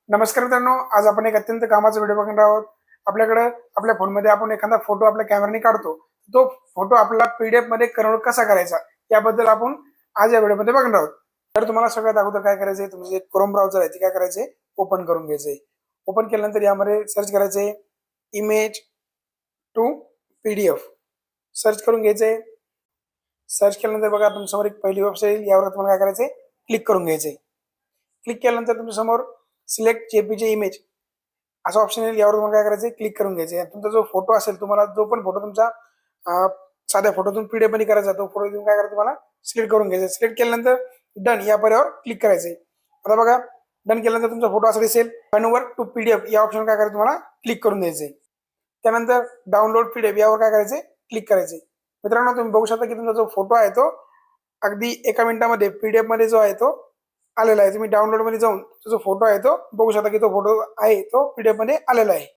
नमस्कार मित्रांनो, आज आपण एक अत्यंत कामाचा व्हिडिओ बघणार आहोत. आपल्याकडे आपल्या फोनमध्ये आपण एखादा फोटो आपल्या कॅमेराने काढतो. तो फोटो आपला पीडीएफ मध्ये कन्वर्ट कसा करायचा याबद्दल आपण आज या व्हिडिओमध्ये बघणार आहोत. तर तुम्हाला सगळ्यात अगोदर काय करायचंय, तुमचं जे क्रोम ब्राउझर आहे ते काय करायचंय, ओपन करून घ्यायचंय. ओपन केल्यानंतर यामध्ये सर्च करायचंय इमेज टू पीडीएफ. सर्च करून घ्यायचंय. सर्च केल्यानंतर बघा तुमच्यासमोर एक पहिली वेबसाईट येईल. यावर तुम्हाला काय करायचंय, क्लिक करून घ्यायचंय. क्लिक केल्यानंतर तुमच्यासमोर सिलेक्ट जेपीजी इमेज असं ऑप्शन येईल. यावर तुम्हाला काय करायचं, क्लिक करून घ्यायचं. तुमचा जो फोटो असेल, तुम्हाला जो पण फोटो तुमचा साध्या फोटोतून पीडीएफ मध्ये करायचा, तो फोटो तुम्ही काय करायचं, तुम्हाला सिलेक्ट करून घ्यायचा. सिलेक्ट केल्यानंतर डन या पर्यावर क्लिक करायचंय. आता बघा डन केल्यानंतर तुमचा फोटो असा दिसेल. कन्वर्ट टू पीडीएफ या ऑप्शन काय करायचं, तुम्हाला क्लिक करून द्यायचंय. त्यानंतर डाउनलोड पीडीएफ यावर काय करायचंय, क्लिक करायचंय. मित्रांनो, तुम्ही बघू शकता की तुमचा जो फोटो आहे तो अगदी एका मिनिटामध्ये पीडीएफ मध्ये जो आहे तो आलेला आहे. तुम्ही डाउनलोड मध्ये जाऊन जो फोटो आहे तो बघू शकता की तो फोटो आहे तो पीडीएफ मध्ये आलेला आहे.